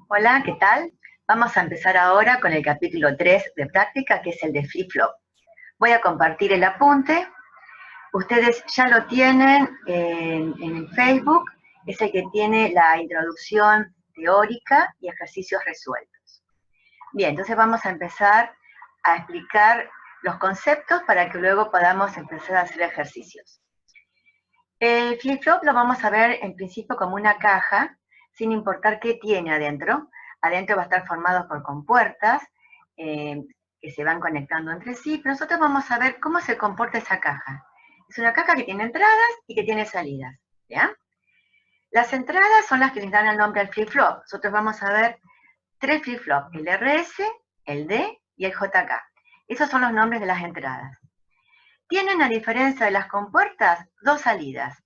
Hola, ¿qué tal? Vamos a empezar ahora con el capítulo 3 de práctica, que es el de flip-flop. Voy a compartir el apunte. Ustedes ya lo tienen en el Facebook. Es el que tiene la introducción teórica y ejercicios resueltos. Bien, entonces vamos a empezar a explicar los conceptos para que luego podamos empezar a hacer ejercicios. El flip-flop lo vamos a ver en principio como una caja, sin importar qué tiene adentro. Adentro va a estar formado por compuertas que se van conectando entre sí, pero nosotros vamos a ver cómo se comporta esa caja. Es una caja que tiene entradas y que tiene salidas. ¿Ya? Las entradas son las que les dan el nombre al flip-flop. Nosotros vamos a ver tres flip-flops, el RS, el D y el JK. Esos son los nombres de las entradas. Tienen, a diferencia de las compuertas, dos salidas.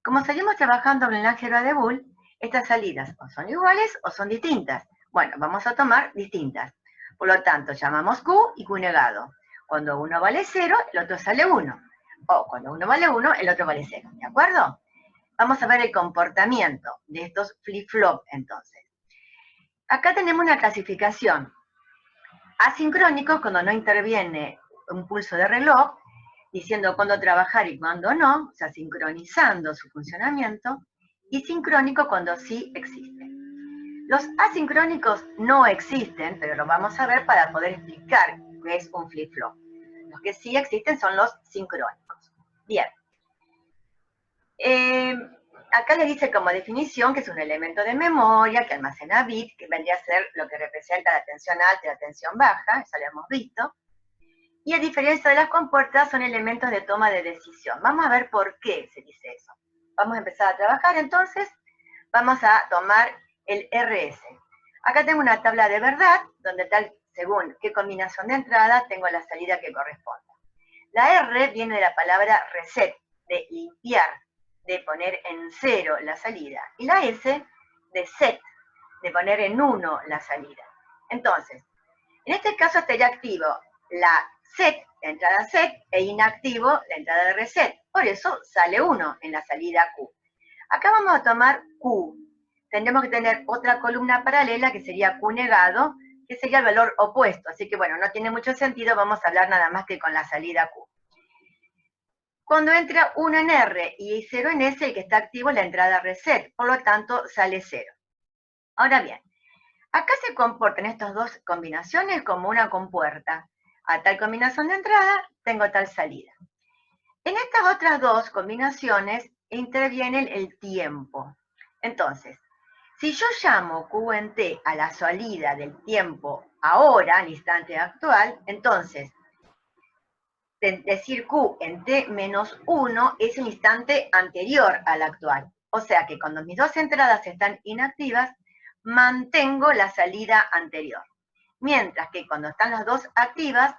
Como seguimos trabajando en el álgebra de Boole, estas salidas o son iguales o son distintas. Bueno, vamos a tomar distintas. Por lo tanto, llamamos Q y Q negado. Cuando uno vale 0, el otro sale 1. O cuando uno vale 1, el otro vale 0. ¿De acuerdo? Vamos a ver el comportamiento de estos flip-flop entonces. Acá tenemos una clasificación. Asincrónicos, cuando no interviene un pulso de reloj, diciendo cuándo trabajar y cuándo no, o sea, sincronizando su funcionamiento, y sincrónico cuando sí existe. Los asincrónicos no existen, pero lo vamos a ver para poder explicar qué es un flip-flop. Los que sí existen son los sincrónicos. Bien. Acá le dice como definición que es un elemento de memoria que almacena bits, que vendría a ser lo que representa la tensión alta y la tensión baja, eso lo hemos visto. Y a diferencia de las compuertas, son elementos de toma de decisión. Vamos a ver por qué se dice eso. Vamos a empezar a trabajar entonces. Vamos a tomar el RS. Acá tengo una tabla de verdad, donde tal, según qué combinación de entrada, tengo la salida que corresponda. La R viene de la palabra reset, de limpiar, de poner en 0 la salida. Y la S de set, de poner en 1 la salida. Entonces, en este caso estaría activo la set, la entrada set, e inactivo la entrada de reset. Por eso sale 1 en la salida Q. Acá vamos a tomar Q. Tendremos que tener otra columna paralela que sería Q negado, que sería el valor opuesto. Así que bueno, no tiene mucho sentido, vamos a hablar nada más que con la salida Q. Cuando entra 1 en R y 0 en S, el que está activo es la entrada reset, por lo tanto sale 0. Ahora bien, acá se comportan estas dos combinaciones como una compuerta. A tal combinación de entrada, tengo tal salida. En estas otras dos combinaciones interviene el tiempo. Entonces, si yo llamo Q en T a la salida del tiempo ahora, al instante actual, entonces decir Q en T menos 1 es el instante anterior al actual. O sea que cuando mis dos entradas están inactivas, mantengo la salida anterior. Mientras que cuando están las dos activas,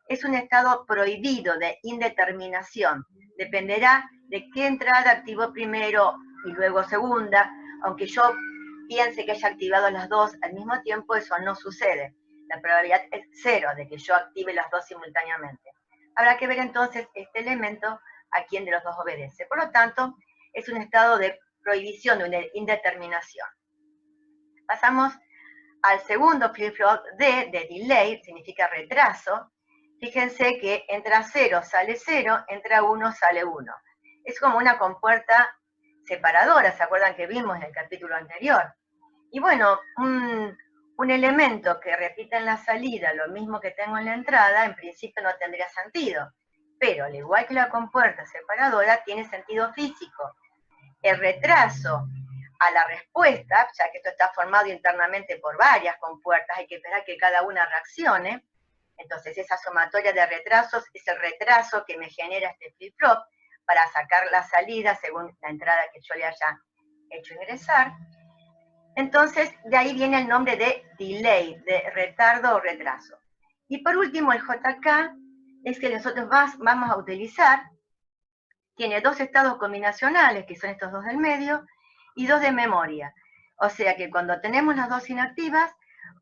es un estado prohibido de indeterminación. Dependerá de qué entrada activo primero y luego segunda, aunque yo piense que haya activado las dos al mismo tiempo, eso no sucede. La probabilidad es 0 de que yo active las dos simultáneamente. Habrá que ver entonces este elemento a quién de los dos obedece. Por lo tanto, es un estado de prohibición, de indeterminación. Pasamos al segundo flip-flop D, de delay, significa retraso. Fíjense que entra 0, sale 0, entra 1, sale 1. Es como una compuerta separadora, ¿se acuerdan que vimos en el capítulo anterior? Y bueno, un elemento que repita en la salida lo mismo que tengo en la entrada, en principio no tendría sentido. Pero al igual que la compuerta separadora, tiene sentido físico. El retraso a la respuesta, ya que esto está formado internamente por varias compuertas, hay que esperar que cada una reaccione. Entonces esa sumatoria de retrasos es el retraso que me genera este flip-flop para sacar la salida según la entrada que yo le haya hecho ingresar. Entonces de ahí viene el nombre de delay, de retardo o retraso. Y por último el JK es que nosotros vamos a utilizar, tiene dos estados combinacionales, que son estos dos del medio, y dos de memoria. O sea que cuando tenemos las dos inactivas,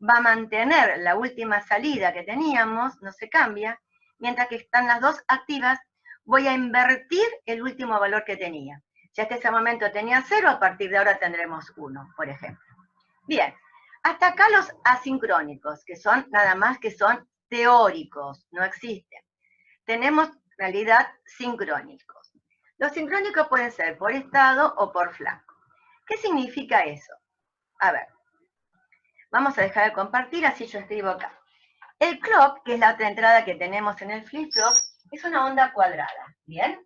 va a mantener la última salida que teníamos, no se cambia, mientras que están las dos activas, voy a invertir el último valor que tenía. Si hasta ese momento tenía 0, a partir de ahora tendremos 1, por ejemplo. Bien, Hasta acá los asincrónicos, que son nada más que son teóricos, no existen. Tenemos en realidad sincrónicos. Los sincrónicos pueden ser por estado o por flanco. ¿Qué significa eso? A ver, vamos a dejar de compartir, así yo escribo acá. El clock, que es la otra entrada que tenemos en el flip-flop, es una onda cuadrada, ¿bien?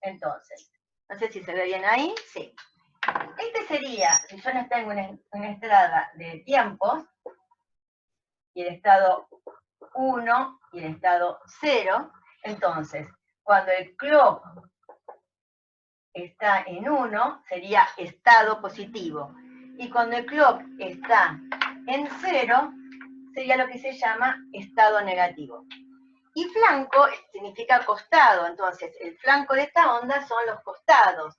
Entonces, no sé si se ve bien ahí, sí. Este sería, si yo no tengo una entrada de tiempos, y el estado 1 y el estado 0, entonces, cuando el clock está en 1, sería estado positivo. Y cuando el clock está en 0, sería lo que se llama estado negativo. Y flanco significa costado, entonces el flanco de esta onda son los costados.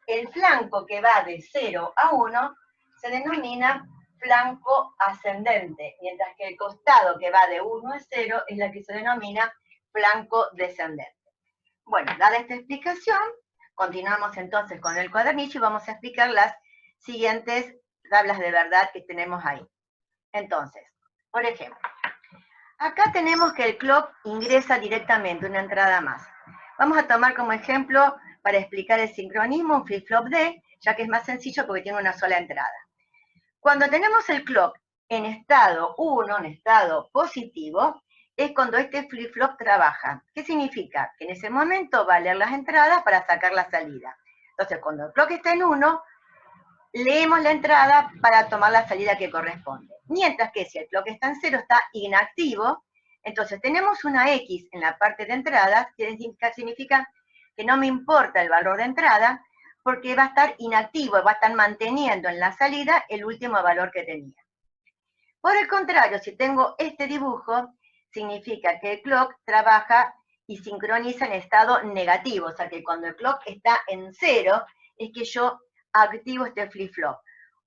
El flanco que va de 0 a 1 se denomina flanco ascendente, mientras que el costado que va de 1 a 0 es la que se denomina flanco descendente. Bueno, dada esta explicación, continuamos entonces con el cuadernillo y vamos a explicar las siguientes tablas de verdad que tenemos ahí. Entonces, por ejemplo, acá tenemos que el clock ingresa directamente una entrada más. Vamos a tomar como ejemplo, para explicar el sincronismo, un flip-flop D, ya que es más sencillo porque tiene una sola entrada. Cuando tenemos el clock en estado 1, en estado positivo, es cuando este flip-flop trabaja. ¿Qué significa? Que en ese momento va a leer las entradas para sacar la salida. Entonces, cuando el clock está en 1, leemos la entrada para tomar la salida que corresponde. Mientras que si el clock está en 0, está inactivo. Entonces tenemos una X en la parte de entradas, que significa que no me importa el valor de entrada, porque va a estar inactivo, va a estar manteniendo en la salida el último valor que tenía. Por el contrario, si tengo este dibujo, significa que el clock trabaja y sincroniza en estado negativo, o sea que cuando el clock está en 0, es que yo activo este flip-flop.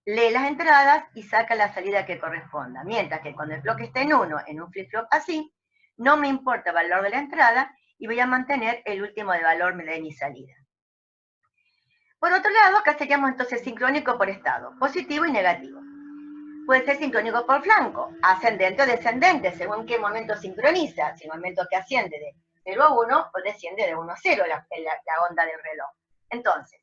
Lee las entradas y saca la salida que corresponda. Mientras que cuando el clock está en 1, en un flip-flop así, no me importa el valor de la entrada y voy a mantener el último de valor de mi salida. Por otro lado, acá seríamos entonces sincrónico por estado, positivo y negativo. Puede ser sincrónico por flanco, ascendente o descendente, según qué momento sincroniza, si el momento que asciende de 0 a 1 o desciende de 1 a 0 la onda del reloj. Entonces,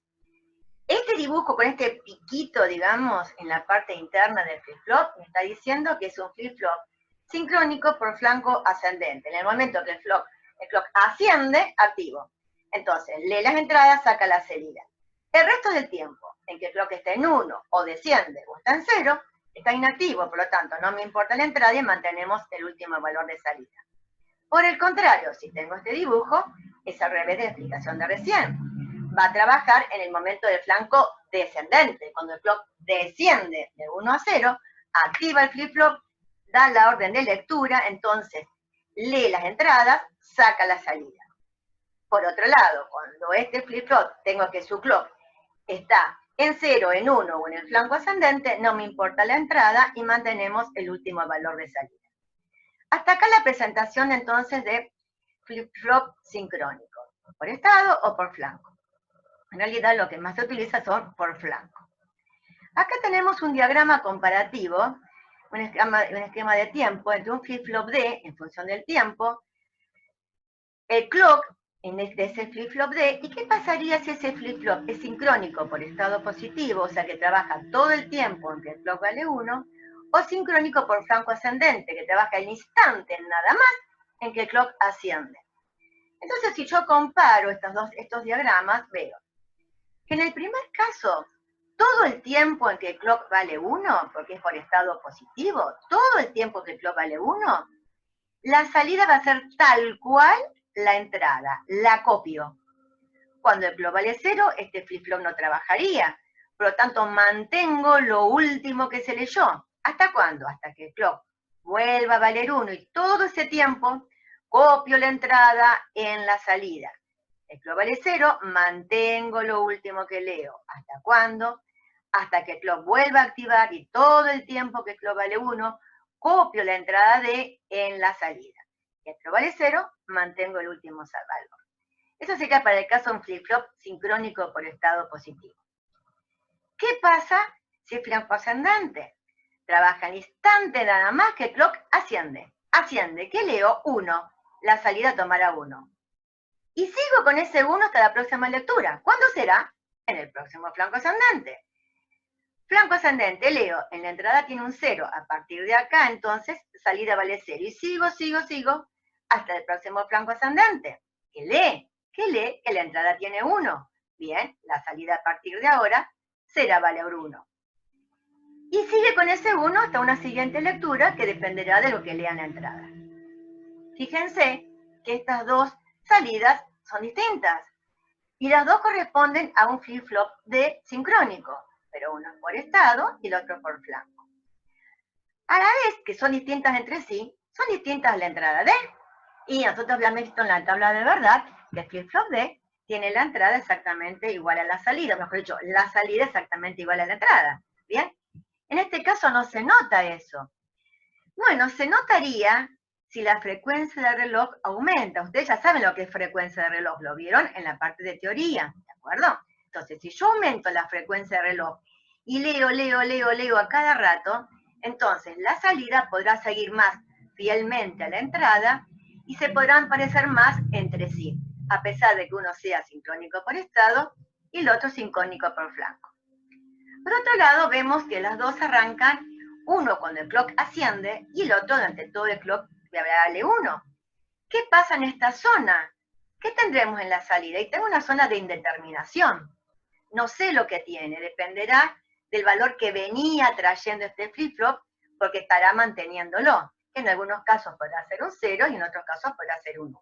este dibujo con este piquito, digamos, en la parte interna del flip-flop, me está diciendo que es un flip-flop sincrónico por flanco ascendente. En el momento que el clock asciende, activo. Entonces, lee las entradas, saca la salida. El resto del tiempo, en que el clock está en 1 o desciende o está en 0, está inactivo, por lo tanto, no me importa la entrada y mantenemos el último valor de salida. Por el contrario, si tengo este dibujo, es al revés de la explicación de recién. Va a trabajar en el momento del flanco descendente. Cuando el clock desciende de 1 a 0, activa el flip-flop, da la orden de lectura, entonces lee las entradas, saca la salida. Por otro lado, cuando este flip-flop tengo que su clock está en 0, en 1 o en el flanco ascendente, no me importa la entrada y mantenemos el último valor de salida. Hasta acá la presentación entonces de flip-flop sincrónico, por estado o por flanco. En realidad lo que más se utiliza son por flanco. Acá tenemos un diagrama comparativo, un esquema de tiempo entre un flip-flop D en función del tiempo, el clock de ese flip-flop D, y qué pasaría si ese flip-flop es sincrónico por estado positivo, o sea que trabaja todo el tiempo en que el clock vale 1, o sincrónico por flanco ascendente, que trabaja el instante nada más en que el clock asciende. Entonces, si yo comparo estos diagramas, veo que en el primer caso, todo el tiempo en que el clock vale 1, porque es por estado positivo, todo el tiempo que el clock vale 1, la salida va a ser tal cual la entrada, la copio. Cuando el clock vale 0, este flip-flop no trabajaría, por lo tanto mantengo lo último que se leyó. ¿Hasta cuándo? Hasta que el clock vuelva a valer 1 y todo ese tiempo copio la entrada en la salida. El clock vale 0, mantengo lo último que leo. ¿Hasta cuándo? Hasta que el clock vuelva a activar y todo el tiempo que el clock vale 1, copio la entrada D en la salida. Y el clock vale 0, mantengo el último valor. Eso sería para el caso de un flip-flop sincrónico por estado positivo. ¿Qué pasa si es flanco ascendente? trabaja al instante nada más que el clock asciende. Asciende, ¿qué leo? 1. La salida tomará 1. Y sigo con ese 1 hasta la próxima lectura. ¿Cuándo será? En el próximo flanco ascendente. Flanco ascendente, leo, en la entrada tiene un 0. A partir de acá, entonces, salida vale 0. Y sigo hasta el próximo flanco ascendente. ¿Qué lee? ¿Qué lee? Que la entrada tiene 1. Bien, la salida a partir de ahora será vale 1. Y sigue con ese 1 hasta una siguiente lectura que dependerá de lo que lea en la entrada. Fíjense que estas dos salidas son distintas. Y las dos corresponden a un flip-flop de sincrónico, pero uno es por estado y el otro por flanco. A la vez que son distintas entre sí, son distintas la entrada D. Y nosotros habíamos visto en la tabla de verdad que el flip-flop D tiene la entrada exactamente igual a la salida, mejor dicho, la salida exactamente igual a la entrada. ¿Bien? En este caso no se nota eso. Bueno, se notaría si la frecuencia del reloj aumenta. Ustedes ya saben lo que es frecuencia de reloj, lo vieron en la parte de teoría, ¿de acuerdo? Entonces, si yo aumento la frecuencia de reloj y leo a cada rato, entonces la salida podrá seguir más fielmente a la entrada y se podrán parecer más entre sí, a pesar de que uno sea sincrónico por estado y el otro sincrónico por flanco. Por otro lado, vemos que las dos arrancan, uno cuando el clock asciende y el otro durante todo el clock vale 1. ¿Qué pasa en esta zona? ¿Qué tendremos en la salida? Y tengo una zona de indeterminación. No sé lo que tiene, dependerá del valor que venía trayendo este flip-flop, porque estará manteniéndolo. En algunos casos podrá ser un 0 y en otros casos podrá ser un 1.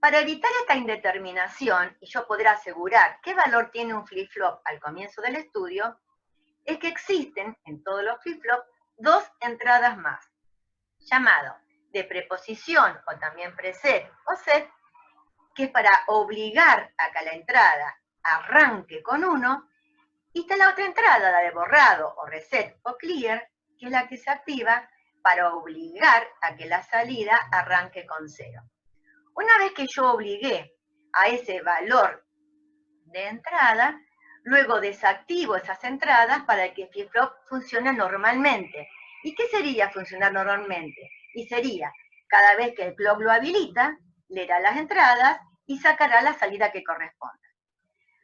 Para evitar esta indeterminación, y yo podré asegurar qué valor tiene un flip-flop al comienzo del estudio, es que existen en todos los flip-flops dos entradas más, llamado de preposición o también preset o set, que es para obligar a que la entrada arranque con 1, y está la otra entrada, la de borrado o reset o clear, que es la que se activa para obligar a que la salida arranque con 0. Una vez que yo obligué a ese valor de entrada, luego desactivo esas entradas para que el flip-flop funcione normalmente. ¿Y qué sería funcionar normalmente? Y sería, cada vez que el clock lo habilita, leerá las entradas y sacará la salida que corresponda.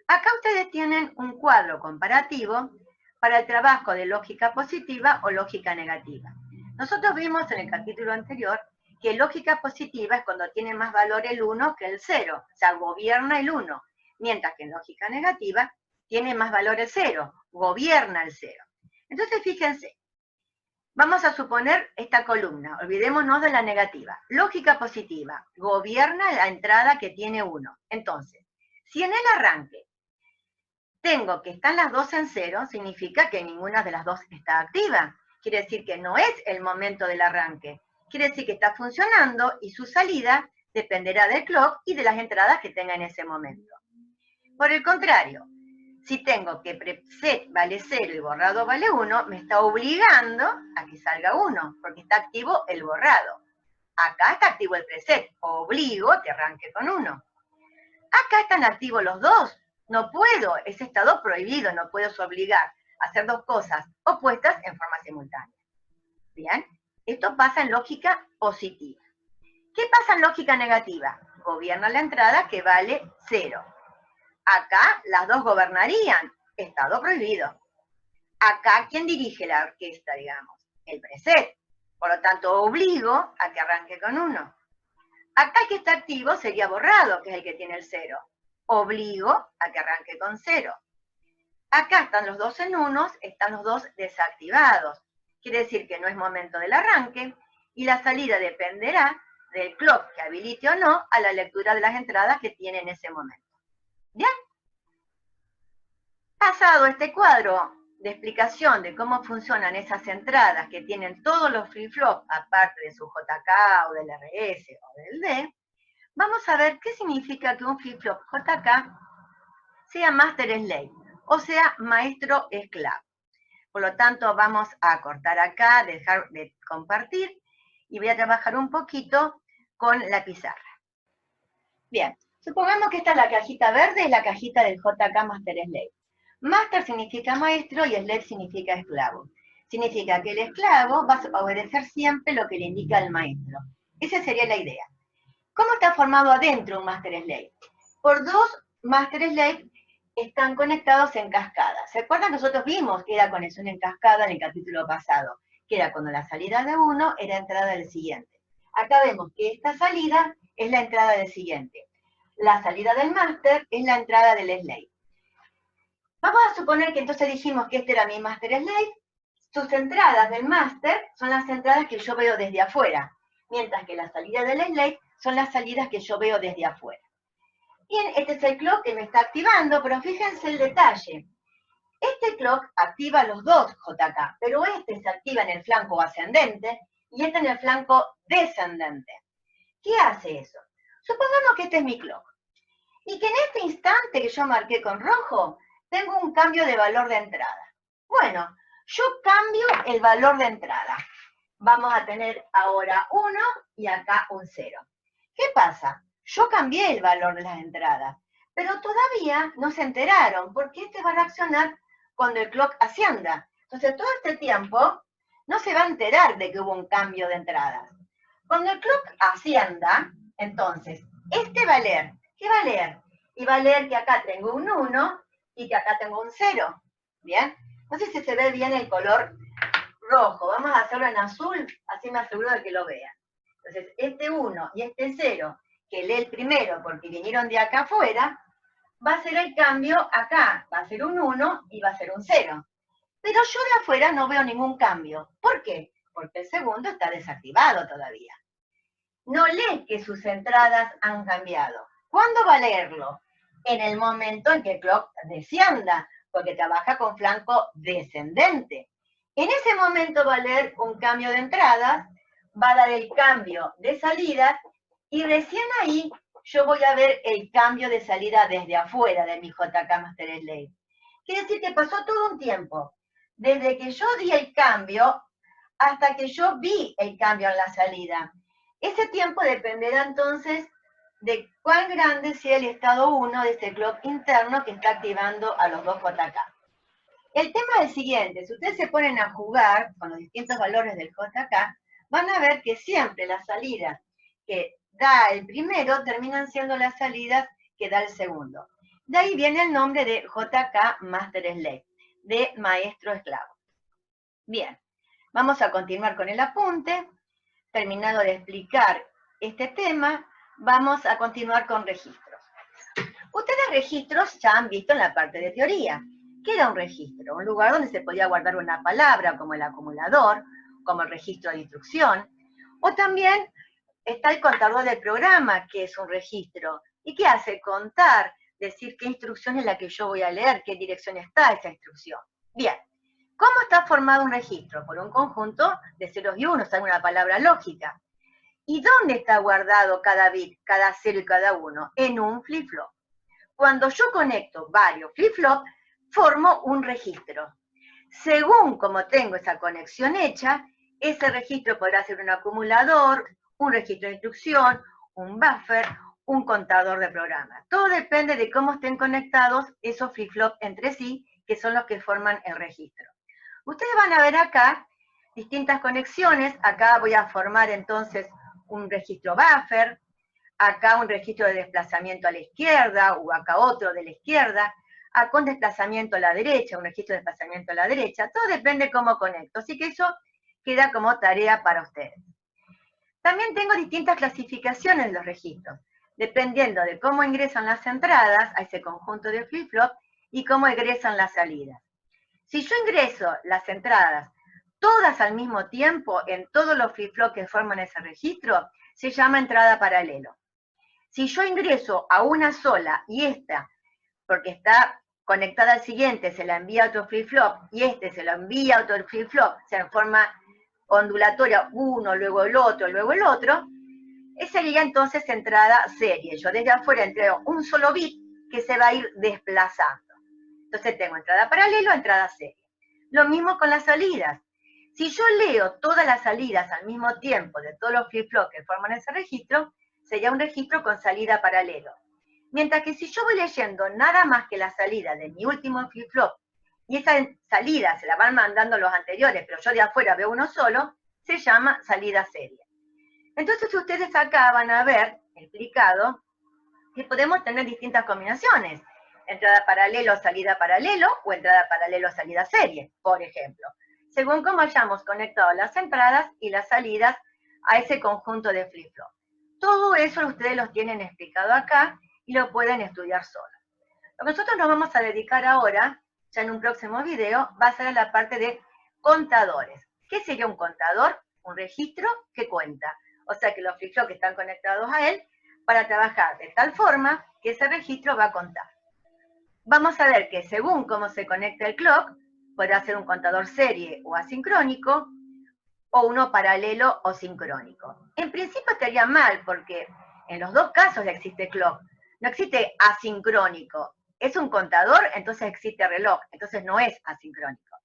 Acá ustedes tienen un cuadro comparativo para el trabajo de lógica positiva o lógica negativa. Nosotros vimos en el capítulo anterior que lógica positiva es cuando tiene más valor el 1 que el 0, o sea, gobierna el 1, mientras que en lógica negativa tiene más valor el 0, gobierna el 0. Entonces, fíjense, vamos a suponer esta columna, olvidémonos de la negativa. Lógica positiva, gobierna la entrada que tiene 1. Entonces, si en el arranque tengo que están las dos en 0, significa que ninguna de las dos está activa. Quiere decir que no es el momento del arranque. Quiere decir que está funcionando y su salida dependerá del clock y de las entradas que tenga en ese momento. Por el contrario, si tengo que preset vale 0 y borrado vale 1, me está obligando a que salga 1, porque está activo el borrado. Acá está activo el preset, obligo a que arranque con 1. Acá están activos los dos. No puedo, es estado prohibido, no puedo obligar a hacer dos cosas opuestas en forma simultánea. Bien, esto pasa en lógica positiva. ¿Qué pasa en lógica negativa? Gobierna la entrada que vale 0. Acá las dos gobernarían, estado prohibido. Acá, ¿quién dirige la orquesta, digamos? El preset. Por lo tanto, obligo a que arranque con 1. Acá el que está activo sería borrado, que es el que tiene el 0. Obligo a que arranque con 0. Acá están los dos en unos, están los dos desactivados. Quiere decir que no es momento del arranque y la salida dependerá del clock que habilite o no a la lectura de las entradas que tiene en ese momento. ¿Bien? Pasado este cuadro de explicación de cómo funcionan esas entradas que tienen todos los flip-flops, aparte de su JK o del RS o del D, vamos a ver qué significa que un flip-flop JK sea master slave, o sea, maestro esclavo. Por lo tanto, vamos a cortar acá, dejar de compartir, y voy a trabajar un poquito con la pizarra. Bien, supongamos que esta es la cajita verde, es la cajita del JK Master Slave. Master significa maestro y slave significa esclavo. Significa que el esclavo va a obedecer siempre lo que le indica el maestro. Esa sería la idea. ¿Cómo está formado adentro un master slave? Por dos master slave están conectados en cascada. ¿Se acuerdan que nosotros vimos que era conexión en cascada en el capítulo pasado? Que era cuando la salida de uno era entrada del siguiente. Acá vemos que esta salida es la entrada del siguiente. La salida del master es la entrada del slave. Vamos a suponer que entonces dijimos que este era mi master slave. Sus entradas del master son las entradas que yo veo desde afuera, mientras que las salidas del slave son las salidas que yo veo desde afuera. Bien, este es el clock que me está activando, pero fíjense el detalle. Este clock activa los dos JK, pero este se activa en el flanco ascendente y este en el flanco descendente. ¿Qué hace eso? Supongamos que este es mi clock y que en este instante que yo marqué con rojo tengo un cambio de valor de entrada. Bueno, yo cambio el valor de entrada. Vamos a tener ahora 1 y acá un 0. ¿Qué pasa? Yo cambié el valor de las entradas, pero todavía no se enteraron porque este va a reaccionar cuando el clock ascienda. Entonces todo este tiempo no se va a enterar de que hubo un cambio de entradas. Cuando el clock ascienda, entonces, este va a leer. ¿Qué va a leer? Y va a leer que acá tengo un 1 y que acá tengo un 0. ¿Bien? No sé si se ve bien el color rojo. Vamos a hacerlo en azul, así me aseguro de que lo vean. Entonces, este 1 y este 0, que lee el primero porque vinieron de acá afuera, va a ser el cambio acá. Va a ser un 1 y va a ser un 0. Pero yo de afuera no veo ningún cambio. ¿Por qué? Porque el segundo está desactivado todavía. No lee que sus entradas han cambiado. ¿Cuándo va a leerlo? En el momento en que el clock descienda, porque trabaja con flanco descendente. En ese momento va a leer un cambio de entradas, va a dar el cambio de salidas, y recién ahí yo voy a ver el cambio de salida desde afuera de mi JK Master Slave. Quiere decir que pasó todo un tiempo, desde que yo di el cambio hasta que yo vi el cambio en la salida. Ese tiempo dependerá entonces de cuán grande sea el estado 1 de este clock interno que está activando a los dos JK. El tema es el siguiente: si ustedes se ponen a jugar con los distintos valores del JK, van a ver que siempre las salidas que da el primero terminan siendo las salidas que da el segundo. De ahí viene el nombre de JK Master Slave, de maestro esclavo. Bien, vamos a continuar con el apunte. Terminado de explicar este tema, vamos a continuar con registros. Ustedes registros ya han visto en la parte de teoría. ¿Qué era un registro? Un lugar donde se podía guardar una palabra, como el acumulador, como el registro de instrucción, o también está el contador del programa, que es un registro. ¿Y qué hace? Contar, decir qué instrucción es la que yo voy a leer, qué dirección está esa instrucción. Bien, ¿cómo está formado un registro? Por un conjunto de ceros y unos, hay una palabra lógica. ¿Y dónde está guardado cada bit, cada cero y cada uno? En un flip-flop. Cuando yo conecto varios flip-flop, formo un registro. Según como tengo esa conexión hecha, ese registro podrá ser un acumulador, un registro de instrucción, un buffer, un contador de programa. Todo depende de cómo estén conectados esos flip-flop entre sí, que son los que forman el registro. Ustedes van a ver acá distintas conexiones. Acá voy a formar entonces un registro buffer, acá un registro de desplazamiento a la izquierda, o acá otro de la izquierda, acá un desplazamiento a la derecha, un registro de desplazamiento a la derecha. Todo depende de cómo conecto, así que eso queda como tarea para ustedes. También tengo distintas clasificaciones de los registros, dependiendo de cómo ingresan las entradas a ese conjunto de flip-flop y cómo egresan las salidas. Si yo ingreso las entradas todas al mismo tiempo en todos los flip-flops que forman ese registro, se llama entrada paralelo. Si yo ingreso a una sola y esta, porque está conectada al siguiente, se la envía a otro flip-flop y este se lo envía a otro flip-flop, se forma ondulatoria uno, luego el otro, esa sería entonces entrada serie. Yo desde afuera entrego un solo bit que se va a ir desplazando. Entonces tengo entrada paralelo, entrada serie. Lo mismo con las salidas. Si yo leo todas las salidas al mismo tiempo de todos los flip-flops que forman ese registro, sería un registro con salida paralelo. Mientras que si yo voy leyendo nada más que la salida de mi último flip-flop y esa salida se la van mandando los anteriores, pero yo de afuera veo uno solo, se llama salida serie. Entonces ustedes acá van a ver explicado que podemos tener distintas combinaciones. Entrada paralelo, salida paralelo, o entrada paralelo, salida serie, por ejemplo. Según cómo hayamos conectado las entradas y las salidas a ese conjunto de flip-flop. Todo eso ustedes lo tienen explicado acá y lo pueden estudiar solo. Lo que nosotros nos vamos a dedicar ahora, ya en un próximo video, va a ser a la parte de contadores. ¿Qué sería un contador? Un registro que cuenta. O sea que los flip-flops que están conectados a él, para trabajar de tal forma que ese registro va a contar. Vamos a ver que según cómo se conecta el clock, podrá ser un contador serie o asincrónico, o uno paralelo o sincrónico. En principio estaría mal, porque en los dos casos existe clock. No existe asincrónico. Es un contador, entonces existe reloj, entonces no es asincrónico.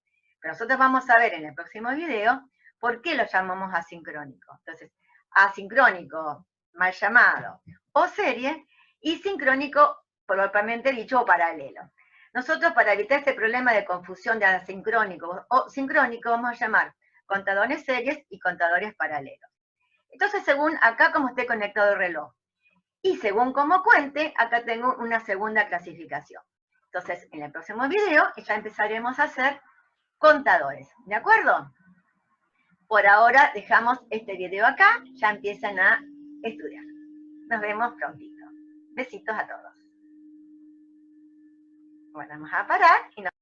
Pero nosotros vamos a ver en el próximo video por qué lo llamamos asincrónico. Entonces, asincrónico, mal llamado, o serie, y sincrónico, propiamente dicho, o paralelo. Nosotros, para evitar este problema de confusión de asincrónico o sincrónico, vamos a llamar contadores series y contadores paralelos. Entonces, según acá como esté conectado el reloj, y según cómo cuente, acá tengo una segunda clasificación. Entonces, en el próximo video ya empezaremos a hacer contadores, ¿de acuerdo? Por ahora dejamos este video acá, ya empiezan a estudiar. Nos vemos prontito. Besitos a todos. Bueno, vamos a parar y nos